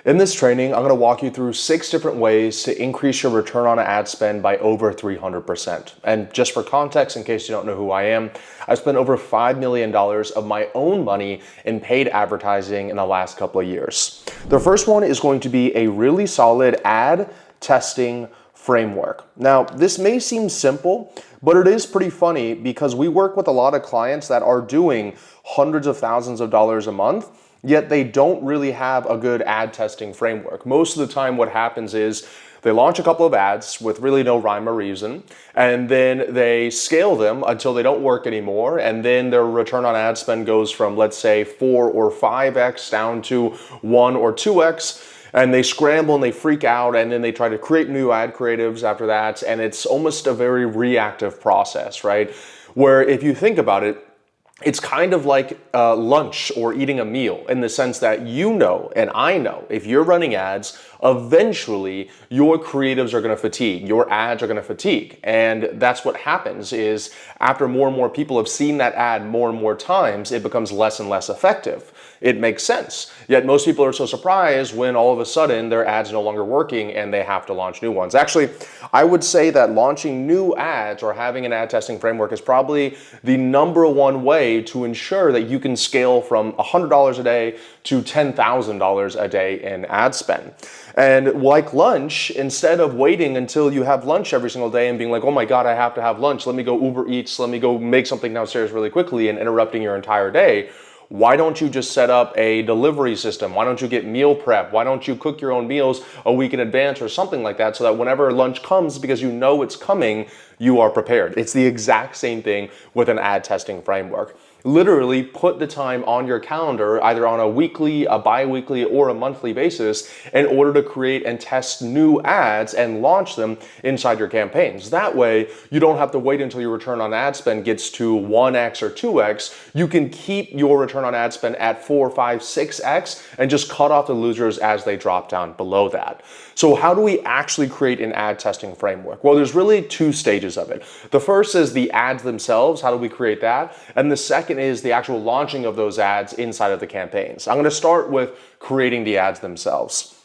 In this training, I'm going to walk you through 6 different ways to increase your return on ad spend by over 300%. And just for context, in case you don't know who I am, I've spent over $5 million of my own money in paid advertising in the last couple of years. The first one is going to be a really solid ad testing framework. Now, this may seem simple, but it is pretty funny because we work with a lot of clients that are doing hundreds of thousands of dollars a month, yet they don't really have a good ad testing framework. Most of the time what happens is they launch a couple of ads with really no rhyme or reason, and then they scale them until they don't work anymore, and then their return on ad spend goes from, let's say, 4 or 5x down to 1 or 2x, and they scramble and they freak out, and then they try to create new ad creatives after that, and it's almost a very reactive process, right? Where if you think about it, it's kind of like lunch or eating a meal in the sense that you know, and I know, if you're running ads, eventually your creatives are going to fatigue, your ads are going to fatigue. And that's what happens is after more and more people have seen that ad more and more times, it becomes less and less effective. It makes sense. Yet most people are so surprised when all of a sudden their ads are no longer working and they have to launch new ones. Actually, I would say that launching new ads or having an ad testing framework is probably the #1 way to ensure that you can scale from $100 a day to $10,000 a day in ad spend. And like lunch, instead of waiting until you have lunch every single day and being like, oh my God, I have to have lunch, let me go Uber Eats, let me go make something downstairs really quickly, and interrupting your entire day, why don't you just set up a delivery system? Why don't you get meal prep? Why don't you cook your own meals a week in advance or something like that so that whenever lunch comes, because you know it's coming, you are prepared? It's the exact same thing with an ad testing framework. Literally put the time on your calendar, either on a weekly, a bi-weekly, or a monthly basis in order to create and test new ads and launch them inside your campaigns. That way, you don't have to wait until your return on ad spend gets to 1x or 2x. You can keep your return on ad spend at 4, 5, 6x and just cut off the losers as they drop down below that. So how do we actually create an ad testing framework? Well, there's really 2 stages of it. The first is the ads themselves. How do we create that? And the second is the actual launching of those ads inside of the campaigns. I'm going to start with creating the ads themselves.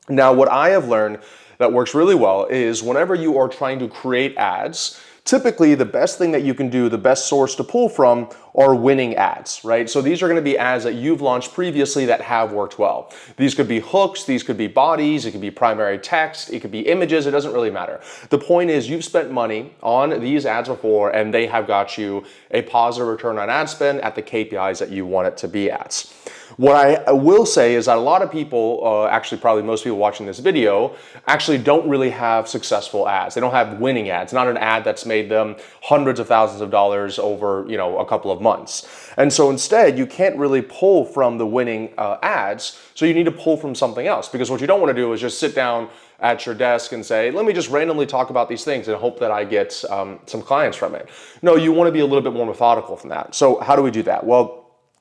Now, what I have learned that works really well is whenever you are trying to create ads, typically the best thing that you can do, the best source to pull from are winning ads, right? So these are going to be ads that you've launched previously that have worked well. These could be hooks, these could be bodies, it could be primary text, it could be images, it doesn't really matter. The point is you've spent money on these ads before and they have got you a positive return on ad spend at the KPIs that you want it to be at. What I will say is that a lot of people, actually probably most people watching this video, actually don't really have successful ads. They don't have winning ads, not an ad that's made them hundreds of thousands of dollars over, a couple of months. And so instead, you can't really pull from the winning ads, so you need to pull from something else. Because what you don't want to do is just sit down at your desk and say, let me just randomly talk about these things and hope that I get some clients from it. No, you want to be a little bit more methodical from that. So how do we do that? Well,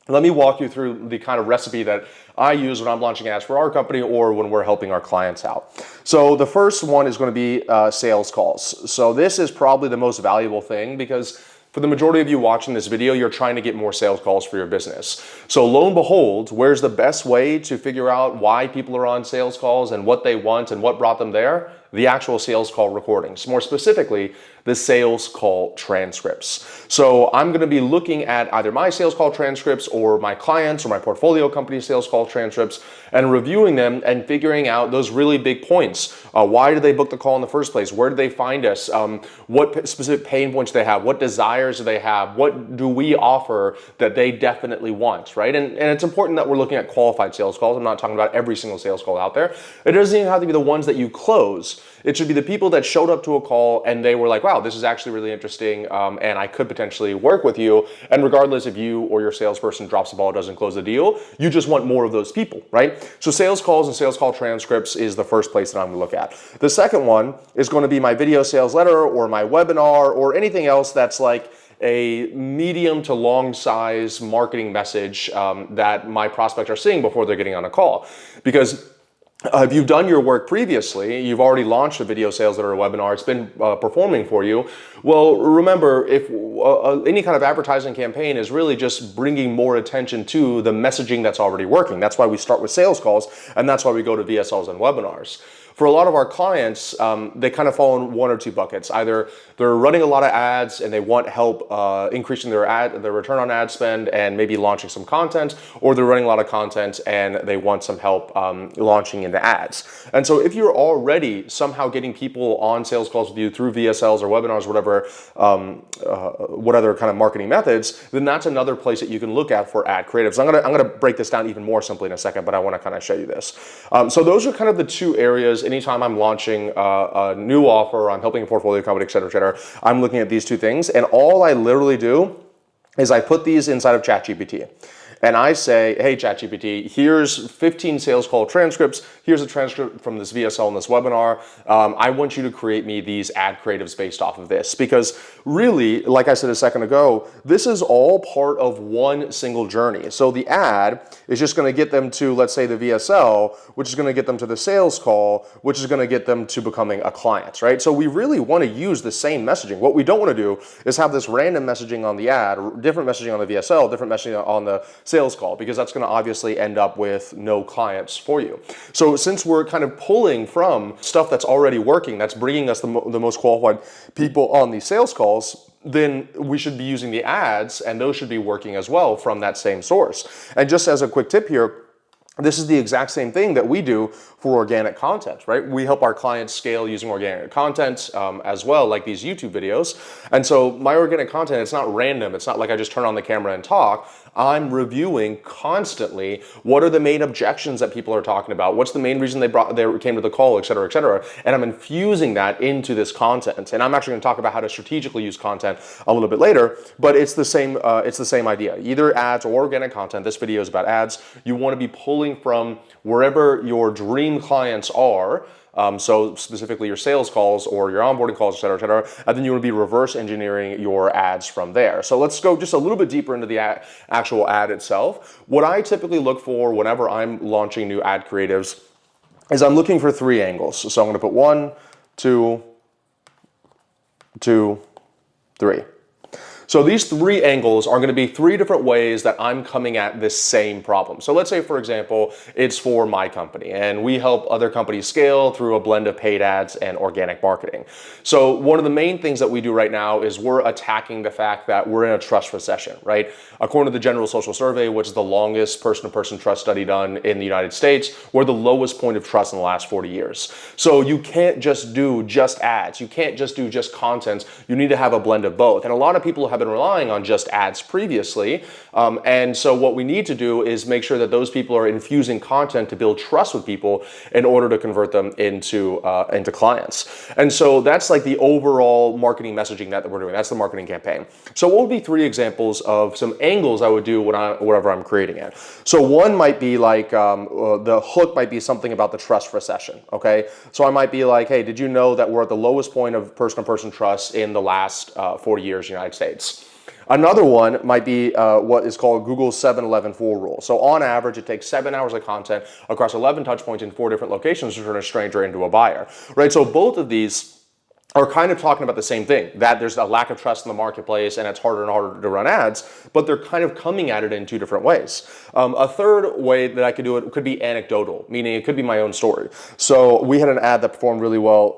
let me walk you through the kind of recipe that I use when I'm launching ads for our company or when we're helping our clients out. So the first one is going to be sales calls. So this is probably the most valuable thing because for the majority of you watching this video, you're trying to get more sales calls for your business. So lo and behold, where's the best way to figure out why people are on sales calls and what they want and what brought them there? The actual sales call recordings. More specifically, the sales call transcripts. So I'm going to be looking at either my sales call transcripts or my clients or my portfolio company sales call transcripts and reviewing them and figuring out those really big points. Why did they book the call in the first place? Where did they find us? What specific pain points do they have? What desires do they have? What do we offer that they definitely want, right? And it's important that we're looking at qualified sales calls. I'm not talking about every single sales call out there. It doesn't even have to be the ones that you close. It should be the people that showed up to a call and they were like, wow, this is actually really interesting and I could potentially work with you. And regardless if you or your salesperson drops the ball or doesn't close the deal, you just want more of those people, right? So sales calls and sales call transcripts is the first place that I'm going to look at. The second one is going to be my video sales letter or my webinar or anything else that's like a medium to long size marketing message that my prospects are seeing before they're getting on a call. Because If you've done your work previously, you've already launched a video sales letter or webinar, it's been performing for you. Well, remember, if any kind of advertising campaign is really just bringing more attention to the messaging that's already working. That's why we start with sales calls, and that's why we go to VSLs and webinars. For a lot of our clients, they kind of fall in one or two buckets. Either they're running a lot of ads and they want help increasing their return on ad spend and maybe launching some content, or they're running a lot of content and they want some help launching into ads. And so if you're already somehow getting people on sales calls with you through VSLs or webinars, whatever, what other kind of marketing methods, then that's another place that you can look at for ad creatives. I'm gonna break this down even more simply in a second, but I want to kind of show you this. So those are kind of the two areas. Anytime I'm launching a new offer, I'm helping a portfolio company, et cetera, I'm looking at these two things. And all I literally do is I put these inside of ChatGPT. And I say, hey, ChatGPT, here's 15 sales call transcripts. Here's a transcript from this VSL and this webinar. I want you to create me these ad creatives based off of this. Because really, like I said a second ago, this is all part of one single journey. So the ad is just going to get them to, let's say, the VSL, which is going to get them to the sales call, which is going to get them to becoming a client, right? So we really want to use the same messaging. What we don't want to do is have this random messaging on the ad, different messaging on the VSL, different messaging on the sales call, because that's going to obviously end up with no clients for you. So since we're kind of pulling from stuff that's already working, that's bringing us the most qualified people on these sales calls, then we should be using the ads, and those should be working as well from that same source. And just as a quick tip here, this is the exact same thing that we do for organic content, right? We help our clients scale using organic content as well, like these YouTube videos. And so my organic content, it's not random. It's not like I just turn on the camera and talk. I'm reviewing constantly what are the main objections that people are talking about, what's the main reason they came to the call, et cetera, and I'm infusing that into this content. And I'm actually going to talk about how to strategically use content a little bit later, but it's the same idea. Either ads or organic content. This video is about ads. You want to be pulling from wherever your dream clients are. So specifically your sales calls or your onboarding calls, et cetera, and then you want to be reverse engineering your ads from there. So let's go just a little bit deeper into the actual ad itself. What I typically look for whenever I'm launching new ad creatives is I'm looking for 3 angles. So I'm going to put 1, 2, 2, 3. So these 3 angles are going to be 3 different ways that I'm coming at this same problem. So let's say, for example, it's for my company and we help other companies scale through a blend of paid ads and organic marketing. So one of the main things that we do right now is we're attacking the fact that we're in a trust recession, right? According to the General Social Survey, which is the longest person-to-person trust study done in the United States, we're the lowest point of trust in the last 40 years. So you can't just do just ads. You can't just do just content. You need to have a blend of both. And a lot of people have been relying on just ads previously. And so what we need to do is make sure that those people are infusing content to build trust with people in order to convert them into clients. And so that's like the overall marketing messaging that we're doing. That's the marketing campaign. So what would be 3 examples of some angles I would do whatever I'm creating it? So one might be like, the hook might be something about the trust recession, okay? So I might be like, hey, did you know that we're at the lowest point of person-to-person trust in the last 40 years in the United States? Another one might be what is called Google's 7-11-4 rule. So on average, it takes 7 hours of content across 11 touch points in 4 different locations to turn a stranger into a buyer, right? So both of these are kind of talking about the same thing, that there's a lack of trust in the marketplace and it's harder and harder to run ads, but they're kind of coming at it in 2 different ways. A third way that I could do it could be anecdotal, meaning it could be my own story. So we had an ad that performed really well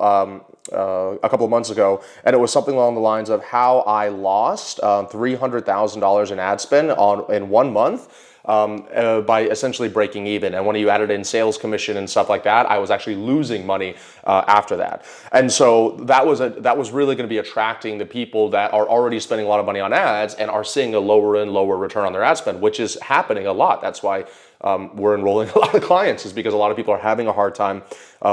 a couple of months ago, and it was something along the lines of how I lost $300,000 in ad spend in 1 month. By essentially breaking even. And when you added in sales commission and stuff like that, I was actually losing money after that. And so that was really going to be attracting the people that are already spending a lot of money on ads and are seeing a lower and lower return on their ad spend, which is happening a lot. That's why we're enrolling a lot of clients, is because a lot of people are having a hard time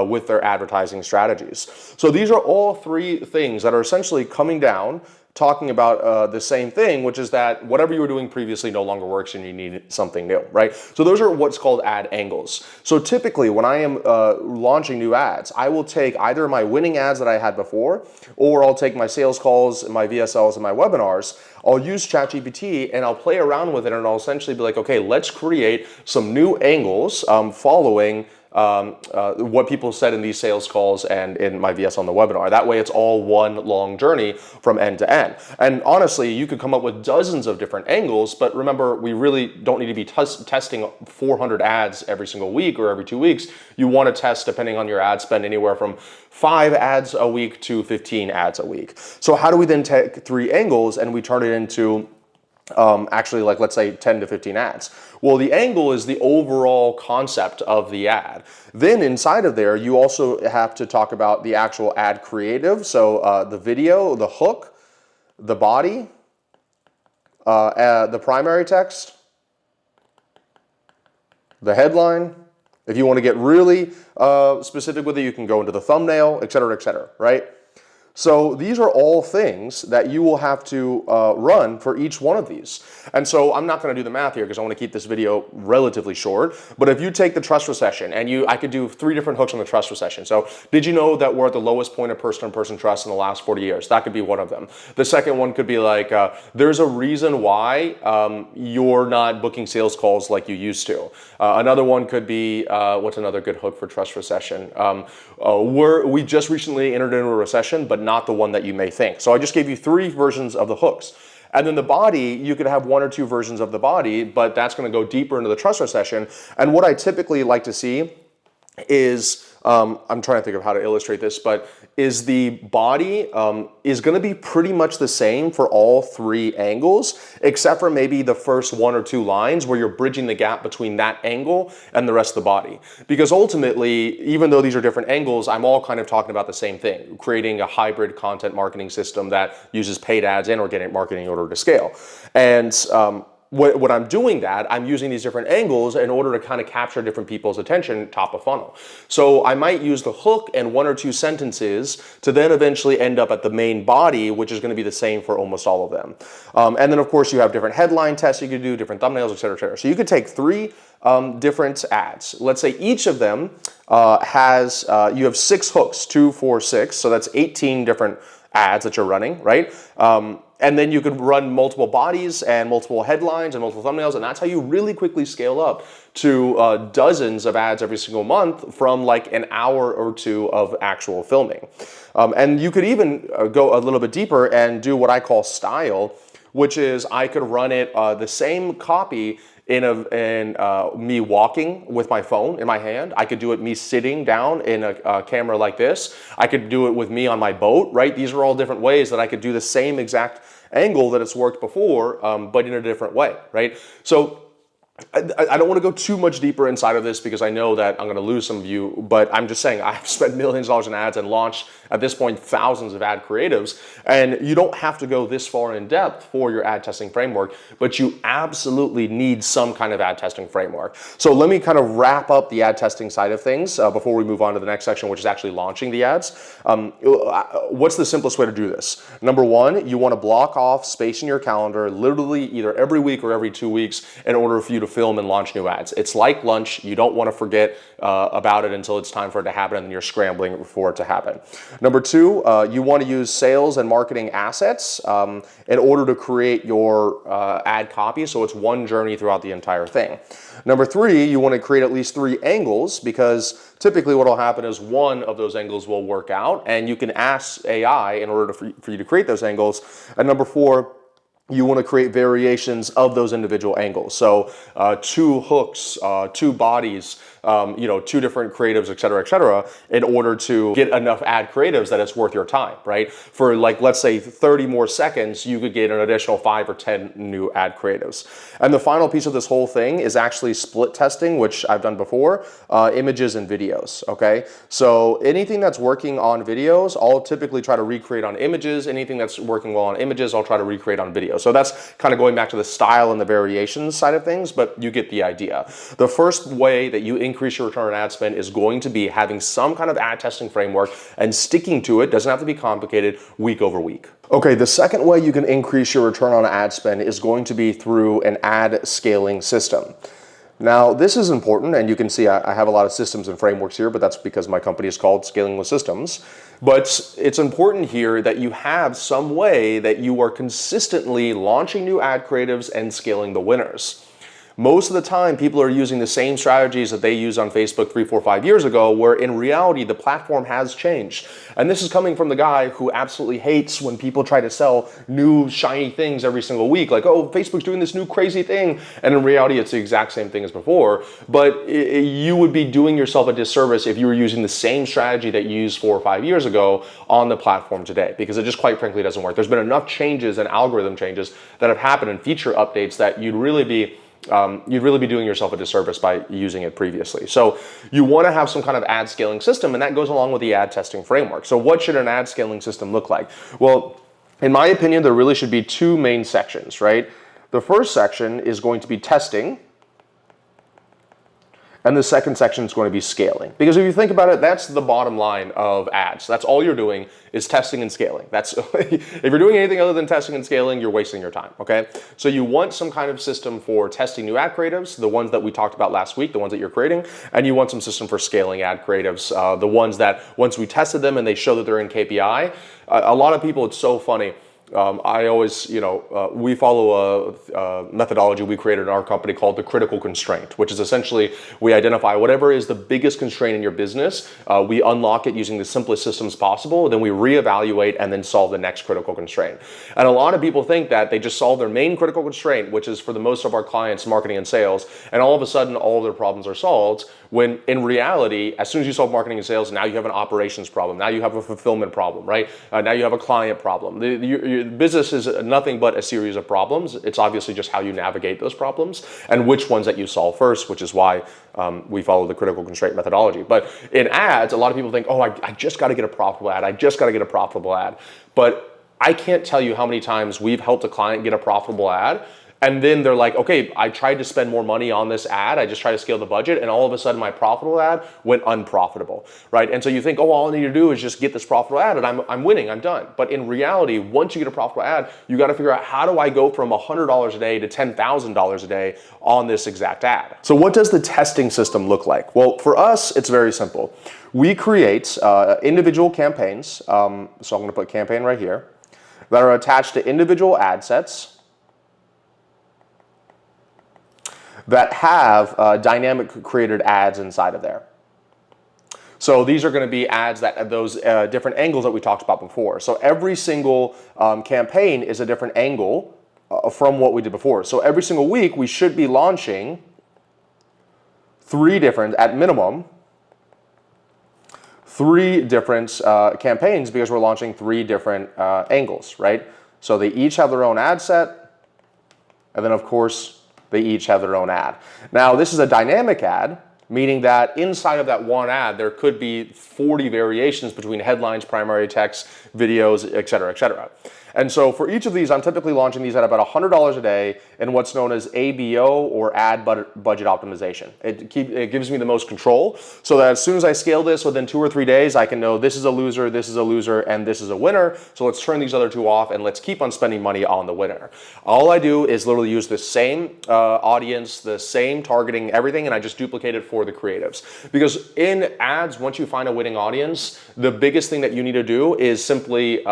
with their advertising strategies. So these are all 3 things that are essentially coming down, talking about the same thing, which is that whatever you were doing previously no longer works and you need something new, right? So those are what's called ad angles. So typically when I am launching new ads, I will take either my winning ads that I had before, or I'll take my sales calls, my VSLs, and my webinars. I'll use ChatGPT and I'll play around with it, and I'll essentially be like, okay, let's create some new angles following what people said in these sales calls and in my VS on the webinar. That way it's all one long journey from end to end. And honestly, you could come up with dozens of different angles, but remember, we really don't need to be testing 400 ads every single week or every 2 weeks. You want to test, depending on your ad spend, anywhere from 5 ads a week to 15 ads a week. So how do we then take 3 angles and we turn it into actually, like, let's say 10 to 15 ads? Well, the angle is the overall concept of the ad. Then inside of there, you also have to talk about the actual ad creative. So the video, the hook, the body, the primary text, the headline. If you want to get really specific with it, you can go into the thumbnail, et cetera, right? So these are all things that you will have to run for each one of these. And so I'm not going to do the math here because I want to keep this video relatively short. But if you take the trust recession and I could do 3 different hooks on the trust recession. So did you know that we're at the lowest point of person-to-person trust in the last 40 years? That could be one of them. The second one could be like, there's a reason why you're not booking sales calls like you used to. Another one could be, what's another good hook for trust recession? We just recently entered into a recession, but not the one that you may think. So I just gave you 3 versions of the hooks. And then the body, you could have 1 or 2 versions of the body, but that's going to go deeper into the trust recession. And what I typically like to see is, I'm trying to think of how to illustrate this, but is the body is going to be pretty much the same for all 3 angles, except for maybe the first 1 or 2 lines where you're bridging the gap between that angle and the rest of the body. Because ultimately, even though these are different angles, I'm all kind of talking about the same thing, creating a hybrid content marketing system that uses paid ads and organic marketing in order to scale. And when I'm doing that, I'm using these different angles in order to kind of capture different people's attention top of funnel. So I might use the hook and 1 or 2 sentences to then eventually end up at the main body, which is going to be the same for almost all of them. And then of course you have different headline tests you could do, different thumbnails, et cetera. So you could take 3 different ads. Let's say each of them you have 6 hooks, 2, 4, 6. So that's 18 different ads that you're running, right? And then you could run multiple bodies and multiple headlines and multiple thumbnails, and that's how you really quickly scale up to dozens of ads every single month from like an hour or 2 of actual filming. And you could even go a little bit deeper and do what I call style, which is I could run it the same copy in me walking with my phone in my hand. I could do it me sitting down in a camera like this. I could do it with me on my boat, right? These are all different ways that I could do the same exact angle that it's worked before, but in a different way, right? So I don't want to go too much deeper inside of this because I know that I'm going to lose some of you, but I'm just saying I've spent millions of dollars in ads and launched at this point thousands of ad creatives, and you don't have to go this far in depth for your ad testing framework, but you absolutely need some kind of ad testing framework. So let me kind of wrap up the ad testing side of things before we move on to the next section, which is actually launching the ads. What's the simplest way to do this? Number 1, you want to block off space in your calendar literally either every week or every 2 weeks in order for you to film and launch new ads. It's like lunch. You don't want to forget about it until it's time for it to happen and then you're scrambling for it to happen. Number 2, you want to use sales and marketing assets in order to create your ad copy so it's one journey throughout the entire thing. Number 3, you want to create at least 3 angles because typically what will happen is one of those angles will work out and you can ask AI in order for you to create those angles. And number 4, you want to create variations of those individual angles. So 2 hooks, 2 bodies, 2 different creatives, et cetera, in order to get enough ad creatives that it's worth your time, right? For like, let's say 30 more seconds, you could get an additional 5 or 10 new ad creatives. And the final piece of this whole thing is actually split testing, which I've done before, images and videos, okay? So anything that's working on videos, I'll typically try to recreate on images. Anything that's working well on images, I'll try to recreate on videos. So that's kind of going back to the style and the variations side of things, but you get the idea. The first way that you increase your return on ad spend is going to be having some kind of ad testing framework and sticking to it. Doesn't have to be complicated, week over week. Okay, the second way you can increase your return on ad spend is going to be through an ad scaling system. Now, this is important, and you can see I have a lot of systems and frameworks here, but that's because my company is called Scaling with Systems. But it's important here that you have some way that you are consistently launching new ad creatives and scaling the winners. Most of the time, people are using the same strategies that they used on Facebook 3, 4, 5 years ago, where in reality, the platform has changed. And this is coming from the guy who absolutely hates when people try to sell new shiny things every single week. Like, oh, Facebook's doing this new crazy thing. And in reality, it's the exact same thing as before. But you would be doing yourself a disservice if you were using the same strategy that you used 4 or 5 years ago on the platform today, because it just quite frankly doesn't work. There's been enough changes and algorithm changes that have happened and feature updates that you'd really be doing yourself a disservice by using it previously. So you want to have some kind of ad scaling system, and that goes along with the ad testing framework. So what should an ad scaling system look like? Well, in my opinion, there really should be two main sections, right? The first section is going to be testing, and the second section is going to be scaling. Because if you think about it, that's the bottom line of ads. That's all you're doing is testing and scaling. That's if you're doing anything other than testing and scaling, you're wasting your time, okay? So you want some kind of system for testing new ad creatives, the ones that we talked about last week, the ones that you're creating, and you want some system for scaling ad creatives, the ones that once we tested them and they show that they're in KPI. A lot of people, it's so funny. I always, we follow a methodology we created in our company called the critical constraint, which is essentially we identify whatever is the biggest constraint in your business, we unlock it using the simplest systems possible, then we reevaluate and then solve the next critical constraint. And a lot of people think that they just solve their main critical constraint, which is for the most of our clients, marketing and sales, and all of a sudden all of their problems are solved, when in reality, as soon as you solve marketing and sales, now you have an operations problem, now you have a fulfillment problem, right? Now you have a client problem. Your business is nothing but a series of problems. It's obviously just how you navigate those problems and which ones that you solve first, which is why we follow the critical constraint methodology. But in ads, a lot of people think, oh, I just got to get a profitable ad. I just got to get a profitable ad. But I can't tell you how many times we've helped a client get a profitable ad, and then they're like, okay, I tried to spend more money on this ad. I just tried to scale the budget, and all of a sudden my profitable ad went unprofitable, right? And so you think, oh, all I need to do is just get this profitable ad and I'm winning, I'm done. But in reality, once you get a profitable ad, you got to figure out, how do I go from $100 a day to $10,000 a day on this exact ad? So what does the testing system look like? Well, for us, it's very simple. We create individual campaigns, so I'm going to put campaign right here, that are attached to individual ad sets that have dynamic created ads inside of there. So these are going to be ads that have those different angles that we talked about before. So every single campaign is a different angle from what we did before. So every single week we should be launching at minimum, three different campaigns, because we're launching three different angles, right? So they each have their own ad set, and then of course they each have their own ad. Now, this is a dynamic ad, meaning that inside of that one ad, there could be 40 variations between headlines, primary text, videos, et cetera, et cetera. And so for each of these, I'm typically launching these at about $100 a day in what's known as ABO, or ad budget optimization. It gives me the most control, so that as soon as I scale this within 2 or 3 days, I can know this is a loser, and this is a winner. So let's turn these other two off and let's keep on spending money on the winner. All I do is literally use the same audience, the same targeting, everything, and I just duplicate it for the creatives. Because in ads, once you find a winning audience, the biggest thing that you need to do is simply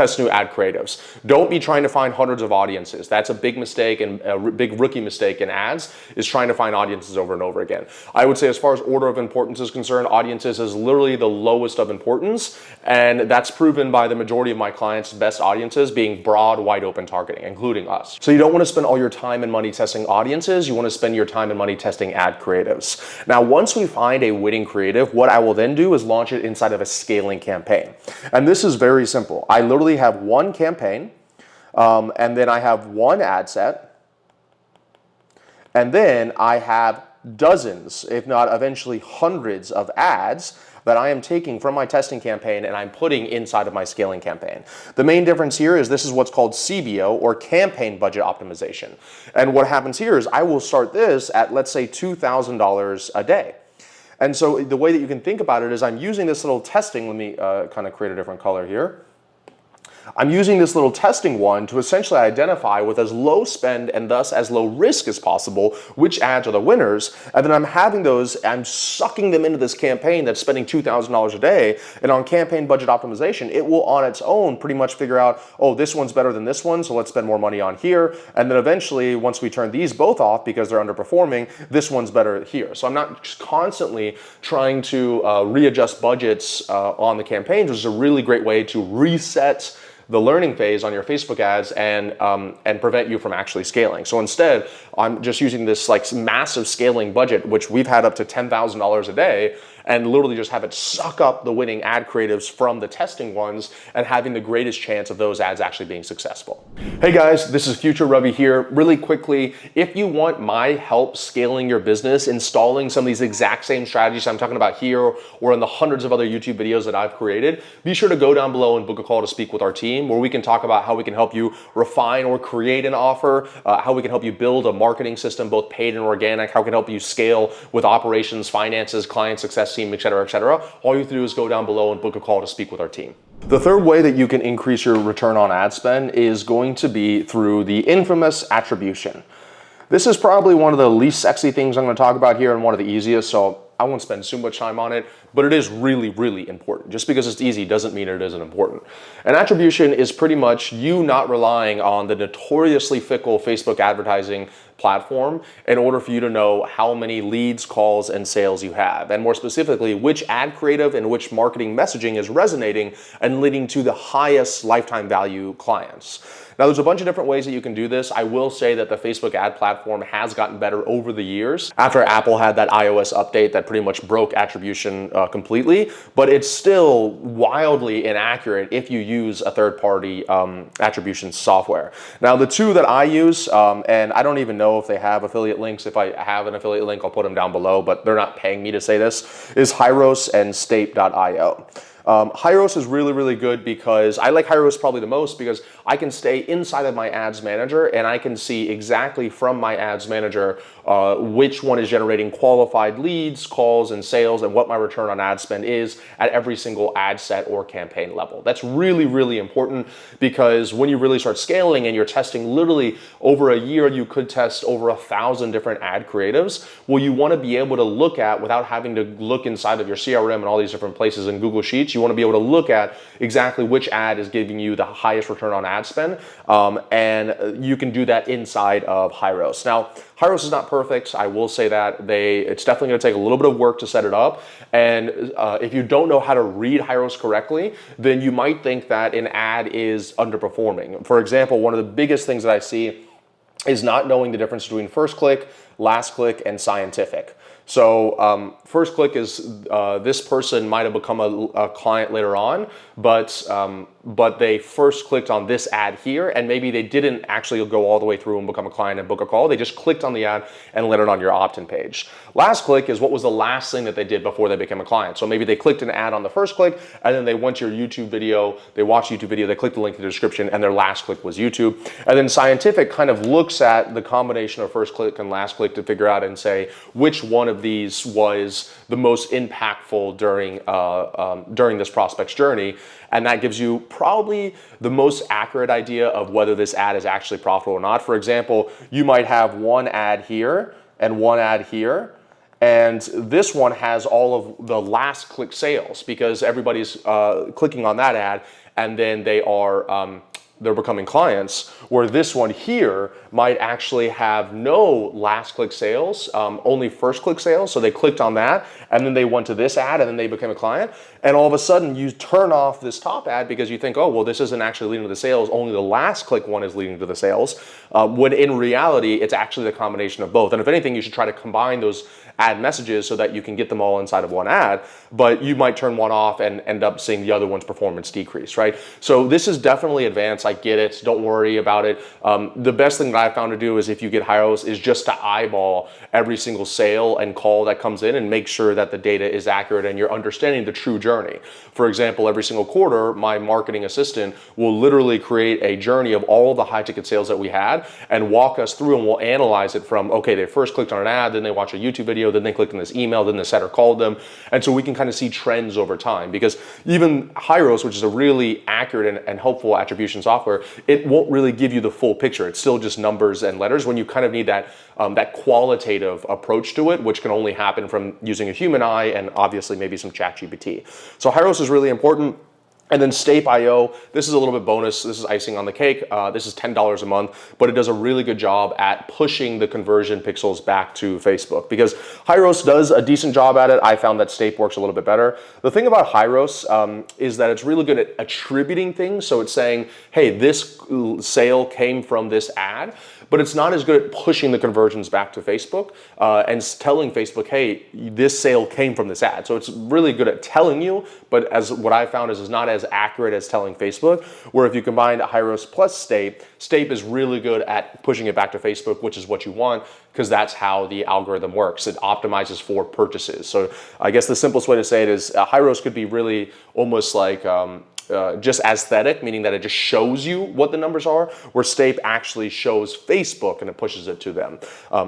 test new ad creatives. Don't be trying to find hundreds of audiences. That's a big mistake, and a big rookie mistake in ads, is trying to find audiences over and over again. I would say, as far as order of importance is concerned, audiences is literally the lowest of importance, and that's proven by the majority of my clients' best audiences being broad, wide open targeting, including us. So you don't want to spend all your time and money testing audiences, you want to spend your time and money testing ad creatives. Now, once we find a winning creative, what I will then do is launch it inside of a scaling campaign. And this is very simple. I literally have one campaign, and then I have one ad set, and then I have dozens, if not eventually hundreds of ads that I am taking from my testing campaign and I'm putting inside of my scaling campaign. The main difference here is this is what's called CBO, or campaign budget optimization. And what happens here is I will start this at, let's say, $2,000 a day. And so the way that you can think about it is I'm using this little testing. Let me kind of create a different color here. I'm using this little testing one to essentially identify with as low spend and thus as low risk as possible which ads are the winners, and then I'm sucking them into this campaign that's spending $2,000 a day, and on campaign budget optimization, it will on its own pretty much figure out, oh, this one's better than this one, so let's spend more money on here, and then eventually, once we turn these both off because they're underperforming, this one's better here. So I'm not just constantly trying to readjust budgets on the campaigns, which is a really great way to reset the learning phase on your Facebook ads and prevent you from actually scaling. So instead, I'm just using this like massive scaling budget, which we've had up to $10,000 a day, and literally just have it suck up the winning ad creatives from the testing ones and having the greatest chance of those ads actually being successful. Hey guys, this is Future Ravi here. Really quickly, if you want my help scaling your business, installing some of these exact same strategies I'm talking about here or in the hundreds of other YouTube videos that I've created, be sure to go down below and book a call to speak with our team, where we can talk about how we can help you refine or create an offer, how we can help you build a marketing system, both paid and organic, how we can help you scale with operations, finances, client success team, et cetera, et cetera. All you have to do is go down below and book a call to speak with our team. The third way that you can increase your return on ad spend is going to be through the infamous attribution. This is probably one of the least sexy things I'm going to talk about here and one of the easiest, so I won't spend too much time on it, but it is really, really important. Just because it's easy doesn't mean it isn't important. And attribution is pretty much you not relying on the notoriously fickle Facebook advertising platform in order for you to know how many leads, calls, and sales you have. And more specifically, which ad creative and which marketing messaging is resonating and leading to the highest lifetime value clients. Now, there's a bunch of different ways that you can do this. I will say that the Facebook ad platform has gotten better over the years after Apple had that iOS update that pretty much broke attribution completely, but it's still wildly inaccurate if you use a third-party attribution software. Now, the two that I use, and I don't even know if they have affiliate links. If I have an affiliate link, I'll put them down below, but they're not paying me to say this, is Hyros and State.io. Hyros is really, really good because I like Hyros probably the most because I can stay inside of my ads manager and I can see exactly from my ads manager which one is generating qualified leads, calls, and sales, and what my return on ad spend is at every single ad set or campaign level. That's really, really important because when you really start scaling and you're testing literally over a year, you could test over 1,000 different ad creatives. Well, you want to be able to look at, without having to look inside of your CRM and all these different places in Google Sheets, you want to be able to look at exactly which ad is giving you the highest return on ad spend, and you can do that inside of Hyros. Now, Hyros is not perfect. I will say that it's definitely going to take a little bit of work to set it up. And if you don't know how to read Hyros correctly, then you might think that an ad is underperforming. For example, one of the biggest things that I see is not knowing the difference between first click, last click, and scientific. So first click is this person might have become a client later on, but they first clicked on this ad here, and maybe they didn't actually go all the way through and become a client and book a call. They just clicked on the ad and landed on your opt-in page. Last click is what was the last thing that they did before they became a client. So maybe they clicked an ad on the first click, and then they went to your YouTube video, they watched YouTube video, they clicked the link in the description, and their last click was YouTube. And then scientific kind of looks at the combination of first click and last click to figure out and say which one of these was the most impactful during this prospect's journey, and that gives you probably the most accurate idea of whether this ad is actually profitable or not. For example, you might have one ad here and one ad here, and this one has all of the last click sales because everybody's clicking on that ad, and then they're becoming clients, where this one here might actually have no last click sales, only first click sales. So they clicked on that and then they went to this ad and then they became a client. And all of a sudden you turn off this top ad because you think, oh, well, this isn't actually leading to the sales. Only the last click one is leading to the sales. When in reality, it's actually the combination of both. And if anything, you should try to combine those ad messages so that you can get them all inside of one ad, but you might turn one off and end up seeing the other one's performance decrease, right? So this is definitely advanced. I get it. Don't worry about it. The best thing that I found to do is if you get Hyros is just to eyeball every single sale and call that comes in and make sure that the data is accurate and you're understanding the true journey. For example, every single quarter, my marketing assistant will literally create a journey of all the high ticket sales that we had and walk us through, and we'll analyze it from, okay, they first clicked on an ad, then they watch a YouTube video, video, then they clicked on this email, then the setter called them. And so we can kind of see trends over time, because even ROAS, which is a really accurate and helpful attribution software, it won't really give you the full picture. It's still just numbers and letters when you kind of need that that qualitative approach to it, which can only happen from using a human eye and obviously maybe some ChatGPT. So ROAS is really important. And then Stape.io, this is a little bit bonus. This is icing on the cake. This is $10 a month, but it does a really good job at pushing the conversion pixels back to Facebook, because ROAS does a decent job at it. I found that Stape works a little bit better. The thing about ROAS is that it's really good at attributing things. So it's saying, hey, this sale came from this ad, but it's not as good at pushing the conversions back to Facebook and telling Facebook, hey, this sale came from this ad. So it's really good at telling you, but as what I found is not as accurate as telling Facebook, where if you combine ROAS plus Stape, Stape is really good at pushing it back to Facebook, which is what you want, because that's how the algorithm works. It optimizes for purchases. So I guess the simplest way to say it is ROAS could be really almost like just aesthetic, meaning that it just shows you what the numbers are, where Stape actually shows Facebook and it pushes it to them.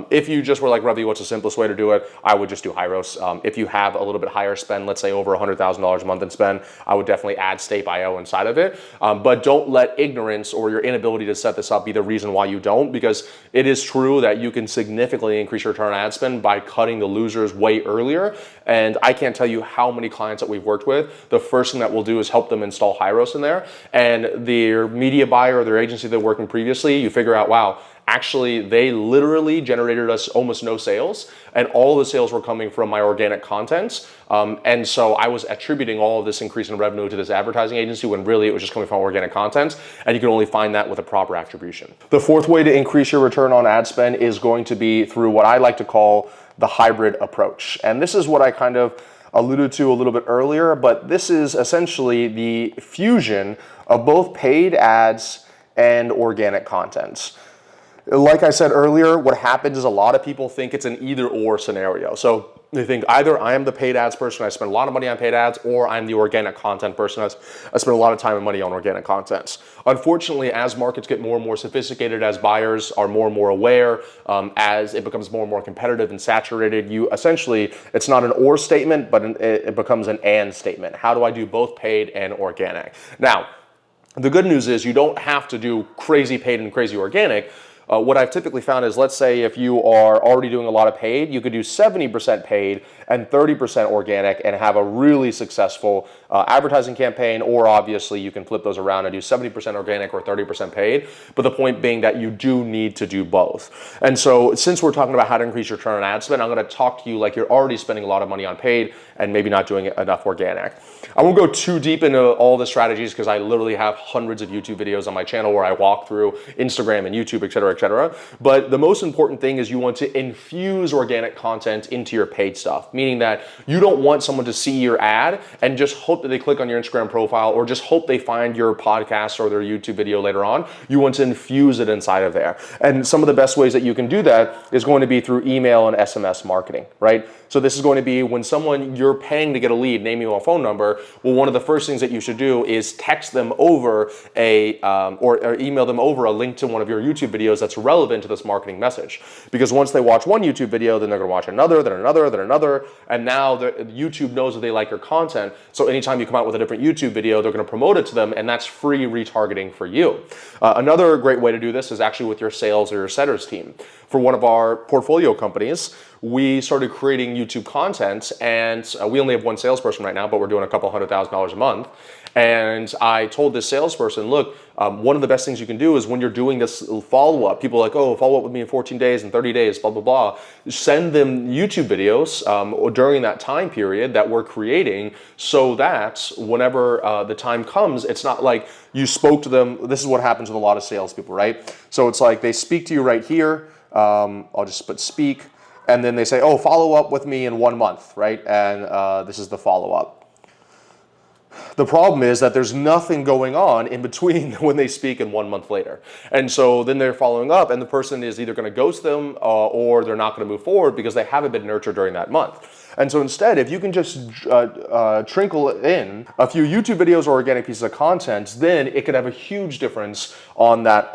If you just were like, Ravi, what's the simplest way to do it? I would just do ROAS. If you have a little bit higher spend, let's say over $100,000 a month in spend, I would definitely add Stape.io inside of it. But don't let ignorance or your inability to set this up be the reason why you don't, because it is true that you can significantly increase your return on ad spend by cutting the losers way earlier. And I can't tell you how many clients that we've worked with, the first thing that we'll do is help them install ROAS in there, and their media buyer or their agency they're working previously, you figure out, wow, actually they literally generated us almost no sales, and all the sales were coming from my organic content. And so I was attributing all of this increase in revenue to this advertising agency when really it was just coming from organic content, and you can only find that with a proper attribution. The fourth way to increase your return on ad spend is going to be through what I like to call the hybrid approach. And this is what I kind of alluded to a little bit earlier, but this is essentially the fusion of both paid ads and organic content. Like I said earlier, what happens is a lot of people think it's an either or scenario. So they think either I am the paid ads person, I spend a lot of money on paid ads, or I'm the organic content person, I spend a lot of time and money on organic content. Unfortunately, as markets get more and more sophisticated, as buyers are more and more aware, as it becomes more and more competitive and saturated, you essentially, it's not an or statement, but it becomes an and statement. How do I do both paid and organic? Now, the good news is you don't have to do crazy paid and crazy organic. What I've typically found is, let's say if you are already doing a lot of paid, you could do 70% paid and 30% organic and have a really successful advertising campaign, or obviously you can flip those around and do 70% organic or 30% paid. But the point being that you do need to do both. And so since we're talking about how to increase your return on ad spend, I'm going to talk to you like you're already spending a lot of money on paid and maybe not doing enough organic. I won't go too deep into all the strategies because I literally have hundreds of YouTube videos on my channel where I walk through Instagram and YouTube, et cetera, et cetera. But the most important thing is you want to infuse organic content into your paid stuff, meaning that you don't want someone to see your ad and just hope that they click on your Instagram profile or just hope they find your podcast or their YouTube video later on. You want to infuse it inside of there. And some of the best ways that you can do that is going to be through email and SMS marketing, right? So this is going to be when someone you're paying to get a lead, name, email, phone number. Well, one of the first things that you should do is text them over or email them over a link to one of your YouTube videos that's relevant to this marketing message. Because once they watch one YouTube video, then they're going to watch another, then another, then another, and now YouTube knows that they like your content. So anytime you come out with a different YouTube video, they're going to promote it to them, and that's free retargeting for you. Another great way to do this is actually with your sales or your setters team. For one of our portfolio companies, we started creating YouTube content, and we only have one salesperson right now, but we're doing a couple $100,000 a month. And I told this salesperson, look, one of the best things you can do is when you're doing this follow-up, people are like, oh, follow up with me in 14 days and 30 days, blah, blah, blah. Send them YouTube videos during that time period that we're creating, so that whenever the time comes, it's not like you spoke to them. This is what happens with a lot of salespeople, right? So it's like they speak to you right here. I'll just put speak. And then they say, oh, follow up with me in 1 month, right? And this is the follow-up. The problem is that there's nothing going on in between when they speak and 1 month later. And so then they're following up, and the person is either going to ghost them or they're not going to move forward because they haven't been nurtured during that month. And so instead, if you can just trickle in a few YouTube videos or organic pieces of content, then it could have a huge difference on that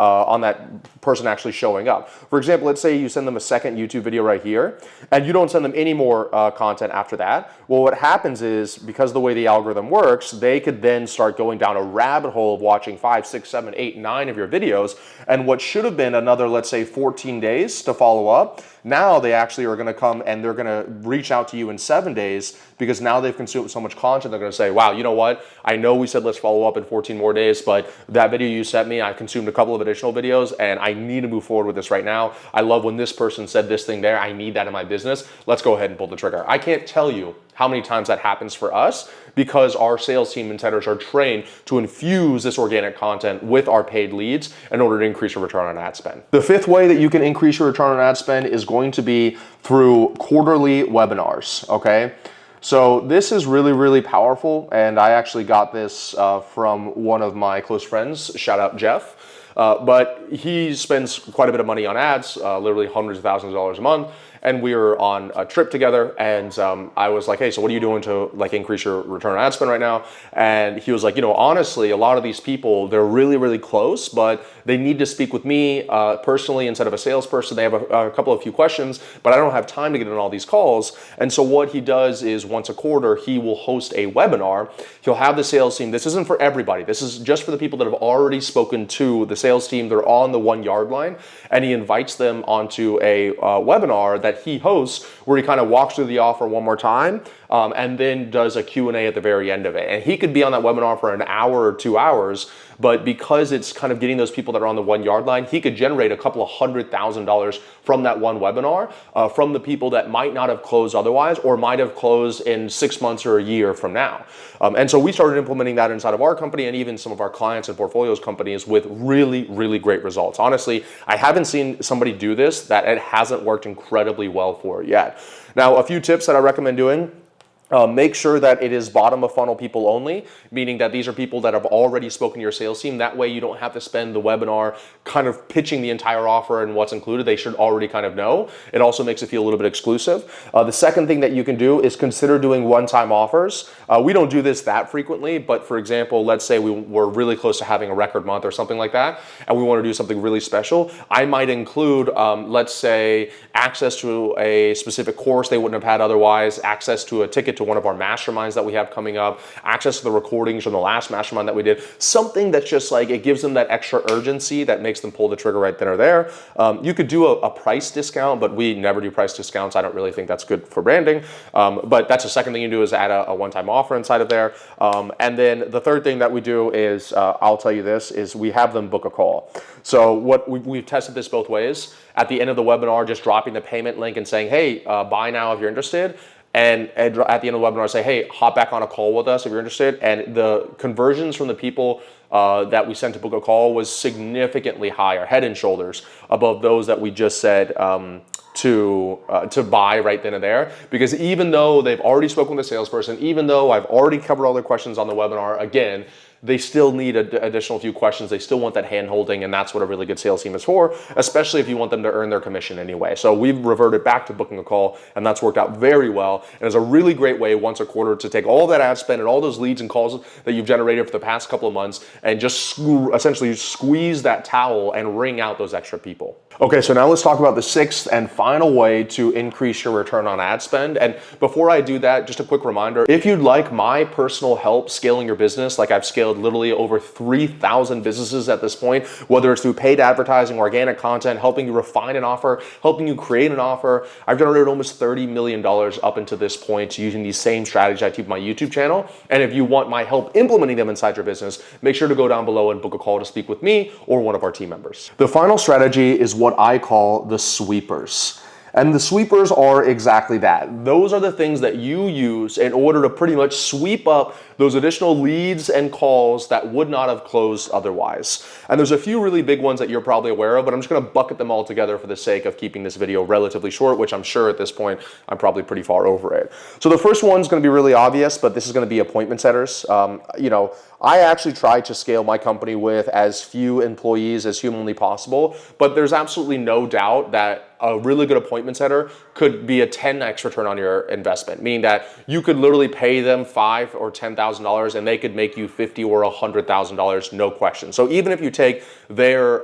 person actually showing up. For example, let's say you send them a second YouTube video right here, and you don't send them any more content after that. Well, what happens is, because of the way the algorithm works, they could then start going down a rabbit hole of watching 5, 6, 7, 8, 9 of your videos, and what should have been another, let's say, 14 days to follow up, now they actually are going to come and they're going to reach out to you in 7 days, because now they've consumed so much content. They're going to say, wow, you know what? I know we said let's follow up in 14 more days, but that video you sent me, I consumed a couple of additional videos and I need to move forward with this right now. I love when this person said this thing there. I need that in my business. Let's go ahead and pull the trigger. I can't tell you how many times that happens for us, because our sales team and centers are trained to infuse this organic content with our paid leads in order to increase your return on ad spend. The fifth way that you can increase your return on ad spend is going to be through quarterly webinars, okay? So this is really, really powerful, and I actually got this from one of my close friends, shout out Jeff. But he spends quite a bit of money on ads, literally hundreds of thousands of dollars a month. And we were on a trip together, and I was like, hey, so what are you doing to like increase your return on ad spend right now? And he was like, you know, honestly, a lot of these people, they're really, really close, but they need to speak with me personally instead of a salesperson. They have a few questions, but I don't have time to get on all these calls. And so what he does is once a quarter, he will host a webinar. He'll have the sales team. This isn't for everybody. This is just for the people that have already spoken to the sales team. They're on the 1 yard line, and he invites them onto a webinar that he hosts, where he kind of walks through the offer one more time, and then does a Q&A at the very end of it. And he could be on that webinar for an hour or 2 hours, but because it's kind of getting those people that are on the 1 yard line, he could generate a couple of $100,000 from that one webinar, from the people that might not have closed otherwise, or might have closed in 6 months or a year from now. And so we started implementing that inside of our company, and even some of our clients and portfolios companies, with really, really great results. Honestly, I haven't seen somebody do this that it hasn't worked incredibly well for yet. Now, a few tips that I recommend doing. Make sure that it is bottom of funnel people only, meaning that these are people that have already spoken to your sales team. That way you don't have to spend the webinar kind of pitching the entire offer and what's included. They should already kind of know. It also makes it feel a little bit exclusive. The second thing that you can do is consider doing one-time offers. We don't do this that frequently, but for example, let's say we're really close to having a record month or something like that, and we want to do something really special. I might include, let's say, access to a specific course they wouldn't have had otherwise, access to a ticket to one of our masterminds that we have coming up, access to the recordings from the last mastermind that we did, something that's just like, it gives them that extra urgency that makes them pull the trigger right then or there. You could do a price discount, but we never do price discounts. I don't really think that's good for branding. But that's the second thing you do, is add a one-time offer inside of there. And then the third thing that we do is, I'll tell you this, is we have them book a call. So what we've tested this both ways. At the end of the webinar, just dropping the payment link and saying, hey, buy now if you're interested. And at the end of the webinar, say, hey, hop back on a call with us if you're interested. And the conversions from the people that we sent to book a call was significantly higher, head and shoulders above those that we just said to buy right then and there. Because even though they've already spoken with a salesperson, even though I've already covered all their questions on the webinar, again, they still need additional few questions. They still want that hand holding, and that's what a really good sales team is for, especially if you want them to earn their commission anyway. So we've reverted back to booking a call, and that's worked out very well. And it's a really great way once a quarter to take all that ad spend and all those leads and calls that you've generated for the past couple of months and just essentially squeeze that towel and wring out those extra people. Okay, so now let's talk about the sixth and final way to increase your return on ad spend. And before I do that, just a quick reminder, if you'd like my personal help scaling your business, like I've scaled literally over 3,000 businesses at this point, whether it's through paid advertising, organic content, helping you refine an offer, helping you create an offer. I've generated almost $30 million up until this point using these same strategies I teach on my YouTube channel. And if you want my help implementing them inside your business, make sure to go down below and book a call to speak with me or one of our team members. The final strategy is what I call the sweepers. And the sweepers are exactly that. Those are the things that you use in order to pretty much sweep up those additional leads and calls that would not have closed otherwise. And there's a few really big ones that you're probably aware of, but I'm just gonna bucket them all together for the sake of keeping this video relatively short, which I'm sure at this point, I'm probably pretty far over it. So the first one's gonna be really obvious, but this is gonna be appointment setters. I actually try to scale my company with as few employees as humanly possible, but there's absolutely no doubt that a really good appointment setter could be a 10x return on your investment, meaning that you could literally pay them $5,000 or $10,000 and they could make you $50,000 or $100,000, no question. So even if you take their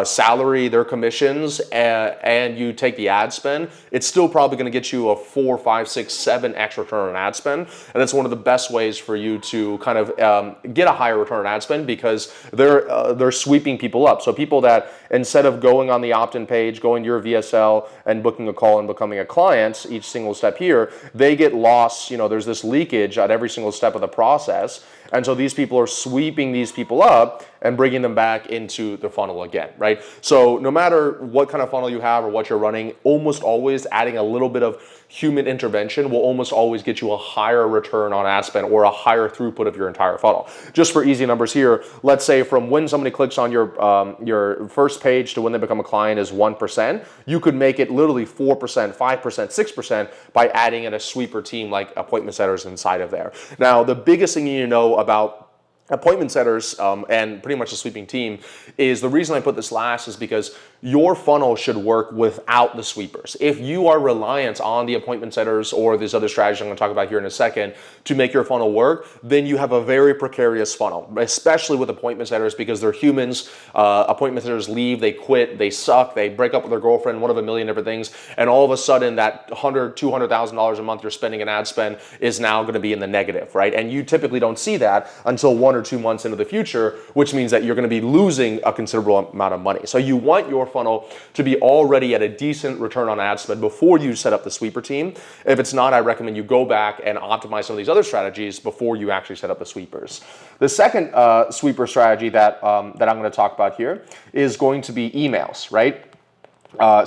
salary, their commissions, and you take the ad spend, it's still probably going to get you a 4, 5, 6, 7x return on ad spend. And that's one of the best ways for you to kind of get a higher return on ad spend, because they're sweeping people up. So people that, instead of going on the opt-in page, going to your VSL and booking a call and becoming a client, each single step here, they get lost. There's this leakage at every single step of the process. And so these people are sweeping these people up and bringing them back into the funnel again, right? So no matter what kind of funnel you have or what you're running, almost always adding a little bit of human intervention will almost always get you a higher return on ad spend or a higher throughput of your entire funnel. Just for easy numbers here, let's say from when somebody clicks on your first page to when they become a client is 1%, you could make it literally 4%, 5%, 6% by adding in a sweeper team like appointment setters inside of there. Now, the biggest thing you need to know about appointment setters and pretty much a sweeping team is, the reason I put this last is because your funnel should work without the sweepers. If you are reliant on the appointment setters or these other strategies I'm going to talk about here in a second to make your funnel work, then you have a very precarious funnel, especially with appointment setters, because they're humans. Appointment setters leave, they quit, they suck, they break up with their girlfriend, one of a million different things, and all of a sudden that $100,000, $200,000 a month you're spending in ad spend is now going to be in the negative, right? And you typically don't see that until 1 or 2 months into the future, which means that you're going to be losing a considerable amount of money. So you want your funnel to be already at a decent return on ad spend before you set up the sweeper team. If it's not, I recommend you go back and optimize some of these other strategies before you actually set up the sweepers. The second sweeper strategy that I'm going to talk about here is going to be emails, right?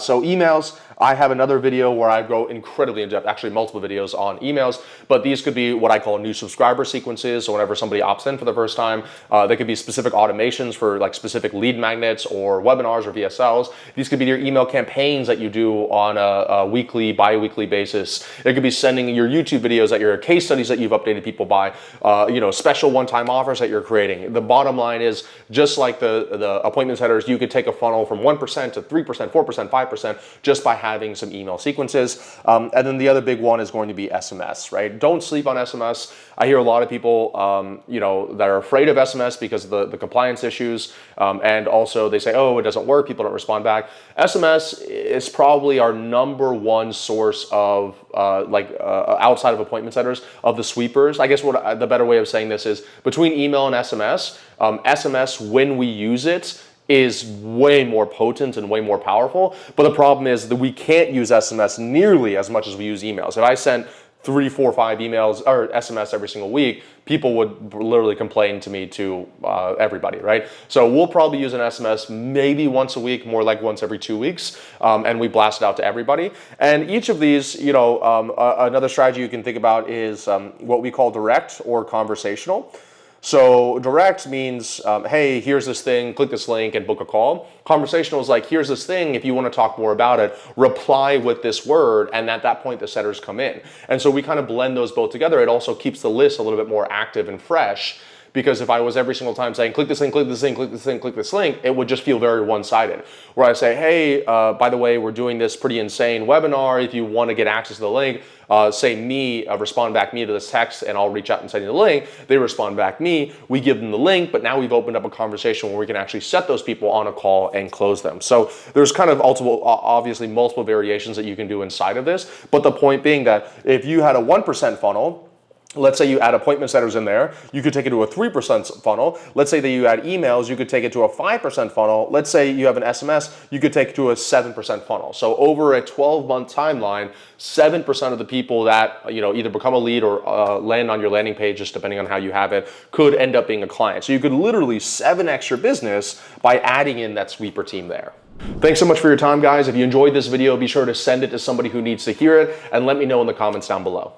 So emails, I have another video where I go incredibly in depth, actually multiple videos on emails, but these could be what I call new subscriber sequences. So whenever somebody opts in for the first time, they could be specific automations for like specific lead magnets or webinars or VSLs. These could be your email campaigns that you do on a weekly, bi-weekly basis. It could be sending your YouTube videos, that your case studies that you've updated people by, special one-time offers that you're creating. The bottom line is, just like the appointment setters, you could take a funnel from 1% to 3%, 4%, 5% just by having some email sequences. And then the other big one is going to be SMS, right? Don't sleep on SMS. I hear a lot of people, that are afraid of SMS because of the compliance issues. And also they say, oh, it doesn't work. People don't respond back. SMS is probably our #1 source of outside of appointment setters of the sweepers. I guess what the better way of saying this is, between email and SMS, SMS, when we use it, is way more potent and way more powerful. But the problem is that we can't use SMS nearly as much as we use emails. If I sent 3, 4, 5 emails or SMS every single week, people would literally complain to me to everybody, right? So we'll probably use an SMS maybe once a week, more like once every 2 weeks, and we blast it out to everybody. And each of these, another strategy you can think about is what we call direct or conversational. So direct means, hey, here's this thing, click this link and book a call. Conversational is like, here's this thing, if you want to talk more about it, reply with this word, and at that point the setters come in. And so we kind of blend those both together. It also keeps the list a little bit more active and fresh, because if I was every single time saying, click this link, click this link, click this link, click this link, it would just feel very one-sided. Where I say, hey, by the way, we're doing this pretty insane webinar. If you want to get access to the link, respond back me to this text, and I'll reach out and send you the link. They respond back me, we give them the link, but now we've opened up a conversation where we can actually set those people on a call and close them. So there's kind of obviously multiple variations that you can do inside of this, but the point being that if you had a 1% funnel, let's say you add appointment setters in there, you could take it to a 3% funnel. Let's say that you add emails, you could take it to a 5% funnel. Let's say you have an SMS, you could take it to a 7% funnel. So over a 12-month timeline, 7% of the people that either become a lead or land on your landing page, just depending on how you have it, could end up being a client. So you could literally 7x your business by adding in that sweeper team there. Thanks so much for your time, guys. If you enjoyed this video, be sure to send it to somebody who needs to hear it, and let me know in the comments down below.